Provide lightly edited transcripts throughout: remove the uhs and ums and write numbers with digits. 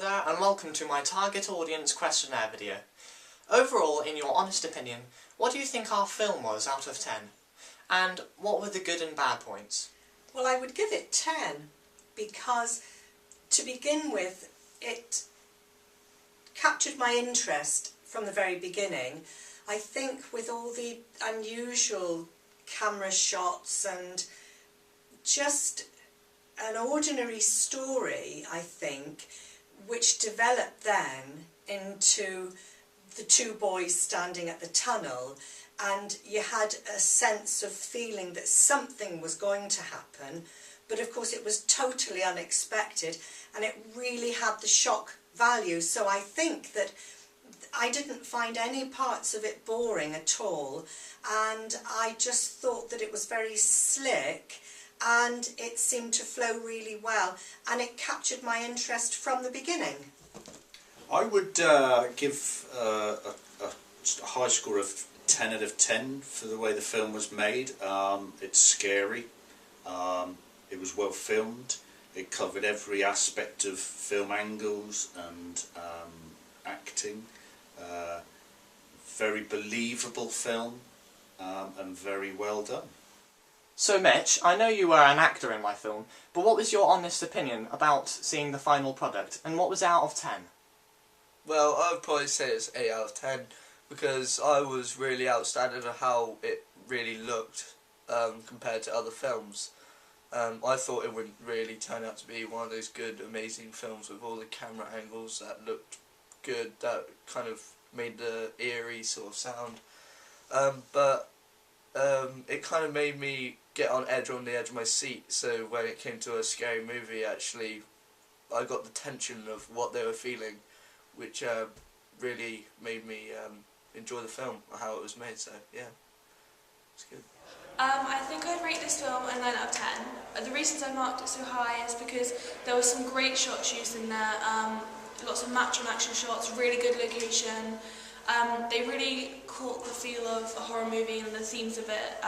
there, and welcome to my target audience questionnaire video. Overall, in your honest opinion, what do you think our film was out of 10? And what were the good and bad points? Well, I would give it 10 because, to begin with, it captured my interest from the very beginning. I think with all the unusual camera shots and just an ordinary story, I think, which developed then into the two boys standing at the tunnel, and you had a sense of feeling that something was going to happen, but of course it was totally unexpected and it really had the shock value. So I think that I didn't find any parts of it boring at all, and I just thought that it was very slick and it seemed to flow really well, and it captured my interest from the beginning. I would give a high score of 10 out of 10 for the way the film was made. It's scary, it was well filmed, it covered every aspect of film angles and acting. Very believable film and very well done. So Mitch, I know you were an actor in my film, but what was your honest opinion about seeing the final product, and what was it out of 10? Well, I would probably say it's 8 out of 10 because I was really outstanding at how it really looked compared to other films. I thought it would really turn out to be one of those good, amazing films with all the camera angles that looked good, that kind of made the eerie sort of sound. But it kind of made me get on the edge of my seat, so when it came to a scary movie, actually, I got the tension of what they were feeling, which really made me enjoy the film, or how it was made, so yeah, it's good. I think I'd rate this film a 9 out of 10. The reasons I marked it so high is because there were some great shots used in there, lots of match-on-action shots, really good location. They really caught the feel of a horror movie and the themes of it.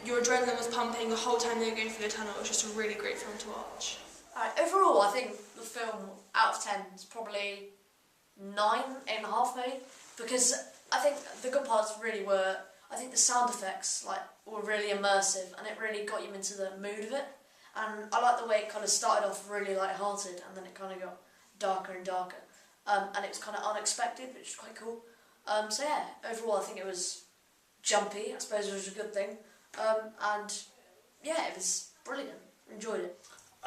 Your adrenaline was pumping the whole time they were going through the tunnel. It was just a really great film to watch. Overall, I think the film out of 10 is probably 9.5 maybe, because I think the good parts really were, I think the sound effects were really immersive and it really got you into the mood of it. And I like the way it kind of started off really light-hearted and then it kind of got darker and darker. And it was kind of unexpected, which is quite cool. So yeah, overall I think it was jumpy, I suppose, which was a good thing. And yeah, it was brilliant. Enjoyed it.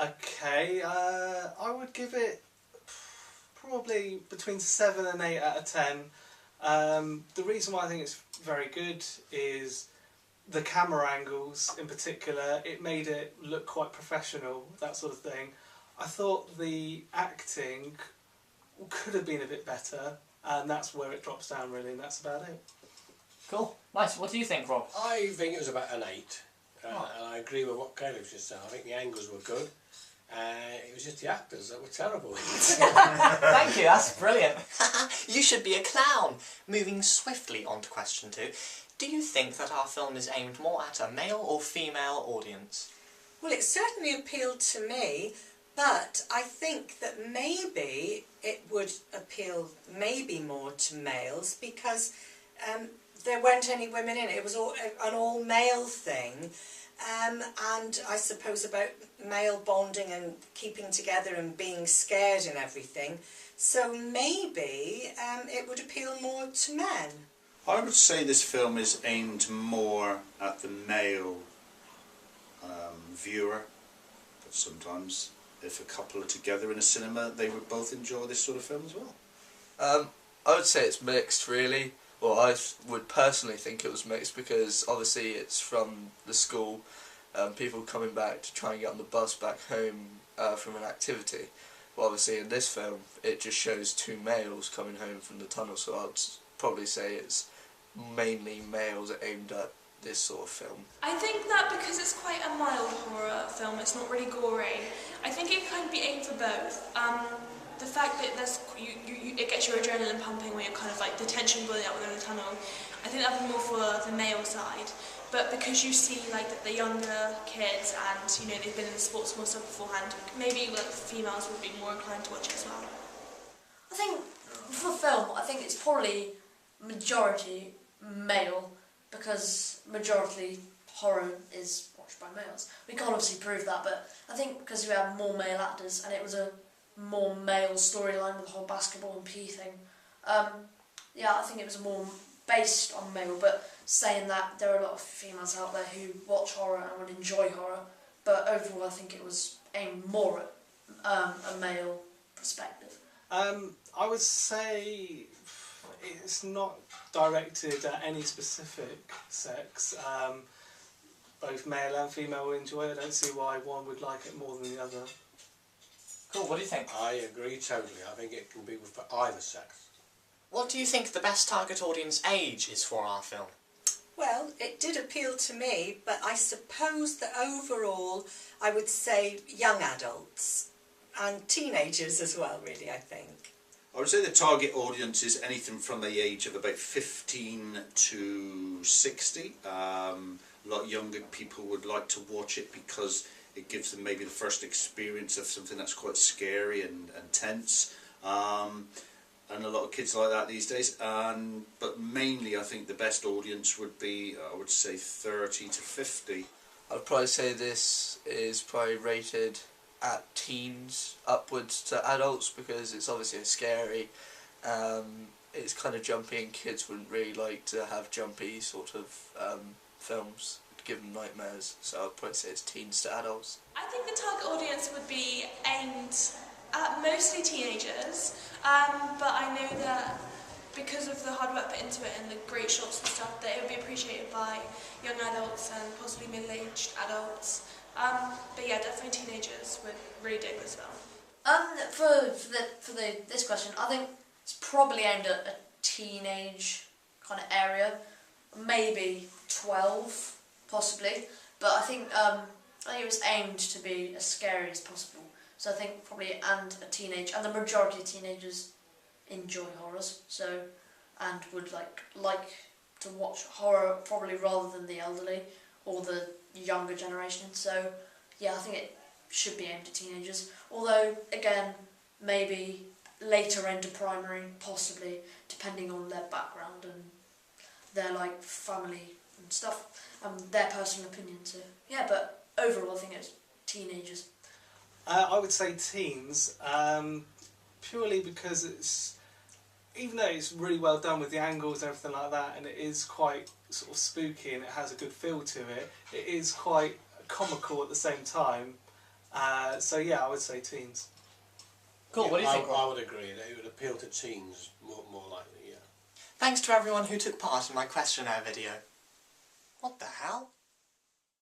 Okay, I would give it probably between 7 and 8 out of 10. The reason why I think it's very good is the camera angles in particular. It made it look quite professional, that sort of thing. I thought the acting could have been a bit better, and that's where it drops down really, and that's about it. Cool. Nice. What do you think, Rob? I think it was about an 8. And I agree with what Caleb just said. I think the angles were good. It was just the actors that were terrible. Thank you, that's brilliant. You should be a clown. Moving swiftly on to question 2. Do you think that our film is aimed more at a male or female audience? Well, it certainly appealed to me, but I think that maybe it would appeal maybe more to males because there weren't any women in it. It was an all-male thing, and I suppose about male bonding and keeping together and being scared and everything. So maybe it would appeal more to men. I would say this film is aimed more at the male viewer, but sometimes if a couple are together in a cinema they would both enjoy this sort of film as well. I would say it's mixed really. Well, I would personally think it was mixed because obviously it's from the school, people coming back to try and get on the bus back home from an activity. But obviously in this film it just shows two males coming home from the tunnel, so I'd probably say it's mainly males aimed at this sort of film. I think that because it's quite a mild horror film, it's not really gory, I think it can be aimed for both. The fact that it gets your adrenaline pumping where you're kind of like the tension building up within the tunnel, I think that would be more for the male side. but because you see like the younger kids and you know they've been in the sports more stuff beforehand, maybe like females would be more inclined to watch it as well. I think for film, I think it's probably majority male because majority horror is watched by males. We can't obviously prove that, but I think because we have more male actors and it was a more male storyline with the whole basketball and PE thing, yeah, I think it was more based on male, but saying that there are a lot of females out there who watch horror and would enjoy horror, but overall I think it was aimed more at a male perspective. I would say it's not directed at any specific sex. Both male and female will enjoy it. I don't see why one would like it more than the other. Cool, what do you think? I agree totally. I think it can be for either sex. What do you think the best target audience age is for our film? Well, it did appeal to me, but I suppose that overall I would say young adults and teenagers as well, really, I think. I would say the target audience is anything from the age of about 15 to 60. A lot of younger people would like to watch it because it gives them maybe the first experience of something that's quite scary and tense. And a lot of kids like that these days. But mainly I think the best audience would be, I would say, 30 to 50. I'd probably say this is probably rated at teens upwards to adults because it's obviously scary. It's kind of jumpy and kids wouldn't really like to have jumpy sort of films to give them nightmares, so I'd probably say it's teens to adults. I think the target audience would be aimed at mostly teenagers, but I know that because of the hard work put into it and the great shots and stuff, that it would be appreciated by young adults and possibly middle-aged adults. But yeah, definitely teenagers would really dig this film. For this question, I think it's probably aimed at a teenage kind of area, maybe 12, possibly. But I think it was aimed to be as scary as possible. So I think probably and a teenage, and the majority of teenagers enjoy horrors, so and would like to watch horror probably rather than the elderly or the younger generation. So yeah, I think it should be aimed at teenagers. Although again, maybe later into primary, possibly depending on their background and their like family and stuff and their personal opinion. So yeah, but overall, I think it's teenagers. I would say teens, purely because it's, even though it's really well done with the angles and everything like that, and it is quite sort of spooky and it has a good feel to it, it is quite comical at the same time. So yeah, I would say teens. Cool, Yeah, what do you think? I would agree that it would appeal to teens more likely, yeah. Thanks to everyone who took part in my questionnaire video. What the hell?